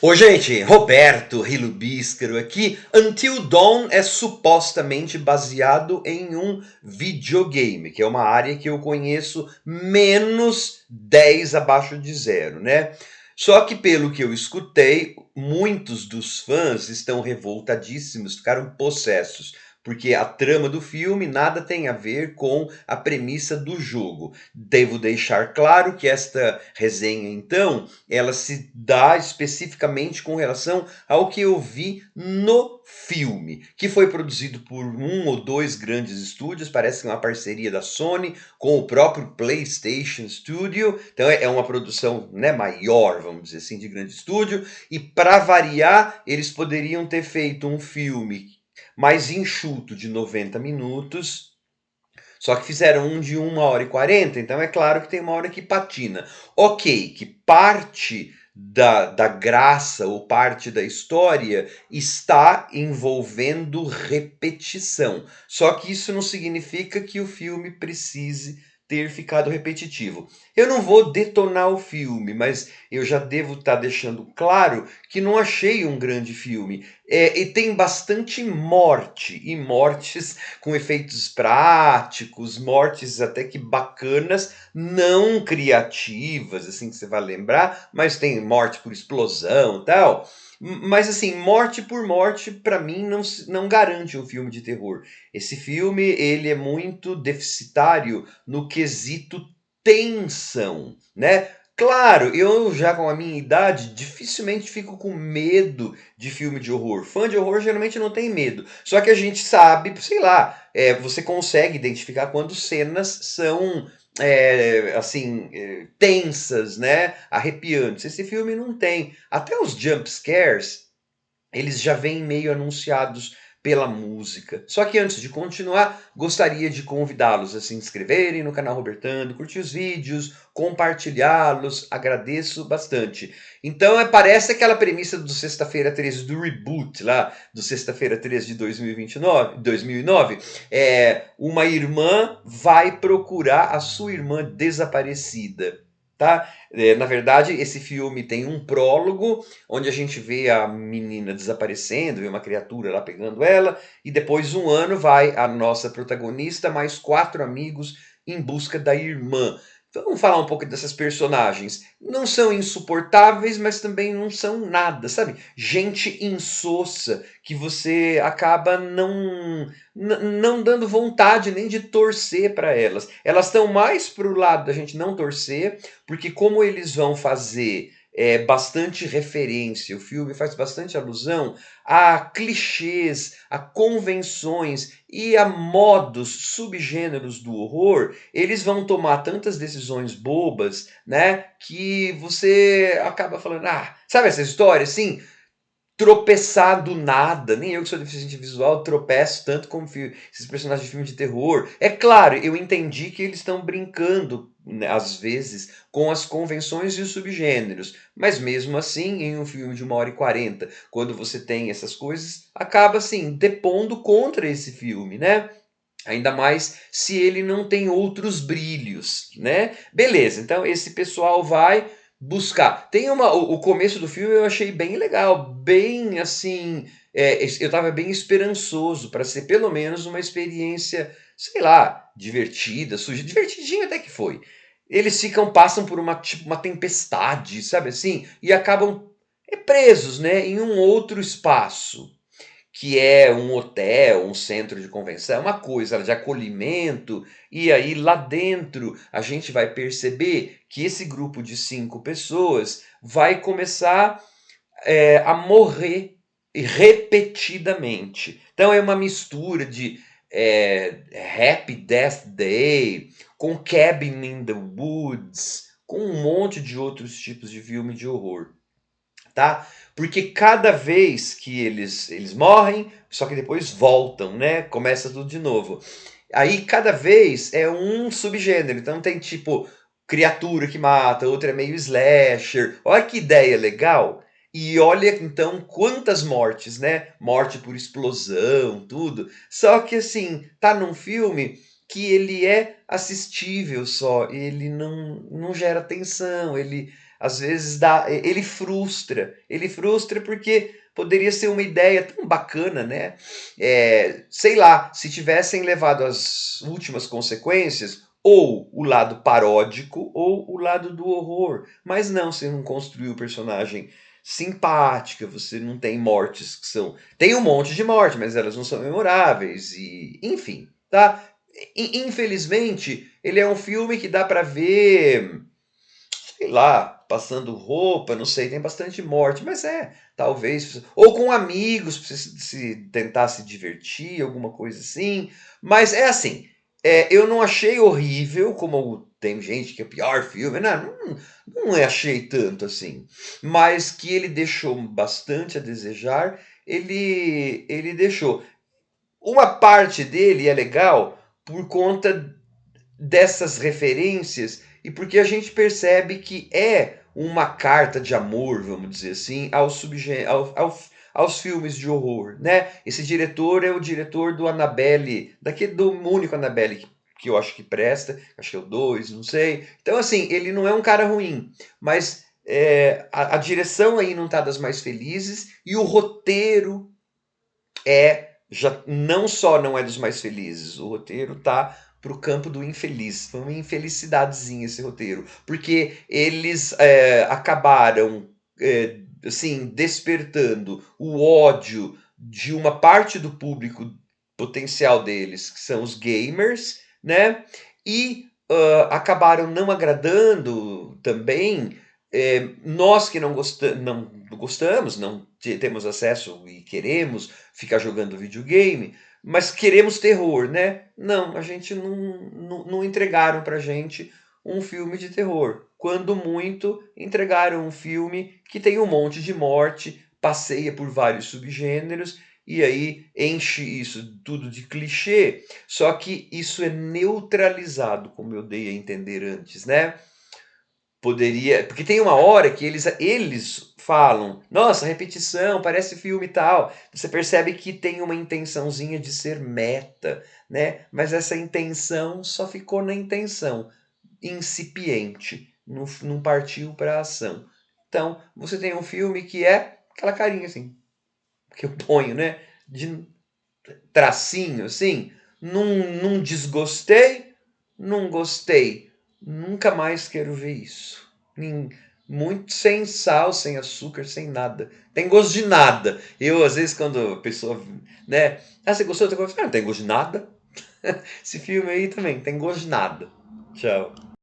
Ô, gente, Roberto Rilubíscaro aqui. Until Dawn é supostamente baseado em um videogame, que é uma área que eu conheço menos 10 abaixo de zero, né? Só que pelo que eu escutei, muitos dos fãs estão revoltadíssimos, ficaram possessos, porque a trama do filme nada tem a ver com a premissa do jogo. Devo deixar claro que esta resenha, então, ela se dá especificamente com relação ao que eu vi no filme, que foi produzido por um ou dois grandes estúdios, parece que é uma parceria da Sony com o próprio PlayStation Studio, então é uma produção, né, maior, vamos dizer assim, de grande estúdio, e para variar, eles poderiam ter feito um filme mais enxuto de 90 minutos, só que fizeram um de 1 hora e 40, então é claro que tem uma hora que patina. Ok, que parte da graça ou parte da história está envolvendo repetição. Só que isso não significa que o filme precise ter ficado repetitivo. Eu não vou detonar o filme, mas eu já devo estar deixando claro que não achei um grande filme. E tem bastante morte, e mortes com efeitos práticos, mortes até que bacanas, não criativas, assim que você vai lembrar, mas tem morte por explosão e tal. Mas assim, morte por morte, para mim, não garante um filme de terror. Esse filme, ele é muito deficitário no quesito tensão, né? Claro, eu já com a minha idade dificilmente fico com medo de filme de horror. Fã de horror geralmente não tem medo. Só que a gente sabe, sei lá, você consegue identificar quando cenas são assim, tensas, né? Arrepiantes. Esse filme não tem. Até os jump scares, eles já vêm meio anunciados pela música. Só que antes de continuar, gostaria de convidá-los a se inscreverem no canal Robertando, curtir os vídeos, compartilhá-los, agradeço bastante. Então parece aquela premissa do Sexta-feira 13, do reboot lá, do Sexta-feira 13 de 2009. Uma irmã vai procurar a sua irmã desaparecida. Tá? Na verdade, esse filme tem um prólogo onde a gente vê a menina desaparecendo, vê uma criatura lá pegando ela, e depois um ano vai a nossa protagonista mais 4 amigos em busca da irmã. Então, vamos falar um pouco dessas personagens. Não são insuportáveis, mas também não são nada, sabe? Gente insossa que você acaba não dando vontade nem de torcer para elas. Elas estão mais para o lado da gente não torcer, porque como eles vão fazer bastante referência, o filme faz bastante alusão a clichês, a convenções e a modos, subgêneros do horror, eles vão tomar tantas decisões bobas, né, que você acaba falando, sabe essa história assim? Tropeçar do nada, nem eu que sou deficiente visual tropeço tanto como esses personagens de filme de terror. É claro, eu entendi que eles estão brincando, né, às vezes, com as convenções e os subgêneros, mas mesmo assim, em um filme de 1 hora e 40, quando você tem essas coisas, acaba assim, depondo contra esse filme, né? Ainda mais se ele não tem outros brilhos, né? Beleza, então esse pessoal vai buscar. Tem o começo do filme eu achei bem legal, bem assim, eu estava bem esperançoso para ser pelo menos uma experiência, sei lá, divertida, suja, divertidinho até que foi. Eles passam por uma tipo uma tempestade, sabe assim, e acabam presos, né, em um outro espaço que é um hotel, um centro de convenção, é uma coisa de acolhimento, e aí lá dentro a gente vai perceber que esse grupo de 5 pessoas vai começar a morrer repetidamente. Então é uma mistura de Happy Death Day, com Cabin in the Woods, com um monte de outros tipos de filme de horror, tá? Porque cada vez que eles morrem, só que depois voltam, né? Começa tudo de novo. Aí cada vez é um subgênero. Então tem tipo criatura que mata, outra é meio slasher. Olha que ideia legal. E olha então quantas mortes, né? Morte por explosão, tudo. Só que assim, tá num filme que ele é assistível só, ele não gera tensão, ele às vezes ele frustra porque poderia ser uma ideia tão bacana, né? Sei lá, se tivessem levado as últimas consequências, ou o lado paródico, ou o lado do horror. Mas não, você não construiu o personagem simpática, você não tem mortes que são. Tem um monte de morte, mas elas não são memoráveis, e enfim, tá? Infelizmente, ele é um filme que dá pra ver, sei lá, passando roupa, não sei, tem bastante morte, mas talvez, ou com amigos, pra você tentar se divertir, alguma coisa assim. Mas é assim, eu não achei horrível, como tem gente que é o pior filme, não achei tanto assim. Mas que ele deixou bastante a desejar, ele deixou. Uma parte dele é legal por conta dessas referências e porque a gente percebe que é uma carta de amor, vamos dizer assim, aos filmes de horror, né? Esse diretor é o diretor do Annabelle, do único Annabelle que eu acho que presta, acho que é o 2, não sei. Então, assim, ele não é um cara ruim, mas a direção aí não tá das mais felizes e o roteiro já não só não é dos mais felizes, o roteiro tá pro campo do infeliz. Foi uma infelicidadezinha esse roteiro, porque eles acabaram assim despertando o ódio de uma parte do público potencial deles, que são os gamers, né? E acabaram não agradando também nós que não gostamos, não temos acesso e queremos ficar jogando videogame, mas queremos terror, né? Não, a gente não entregaram pra gente um filme de terror. Quando muito, entregaram um filme que tem um monte de morte, passeia por vários subgêneros e aí enche isso tudo de clichê, só que isso é neutralizado, como eu dei a entender antes, né? Poderia. Porque tem uma hora que eles falam, nossa, repetição, parece filme e tal. Você percebe que tem uma intençãozinha de ser meta, né? Mas essa intenção só ficou na intenção, incipiente, não partiu para ação. Então, você tem um filme que é aquela carinha assim, que eu ponho, né? De tracinho, assim. Não desgostei, não gostei. Nunca mais quero ver isso. Muito sem sal, sem açúcar, sem nada. Tem gosto de nada. Eu, às vezes, quando a pessoa, né? Ah, você gostou? Não tem gosto de nada. Esse filme aí também tem gosto de nada. Tchau.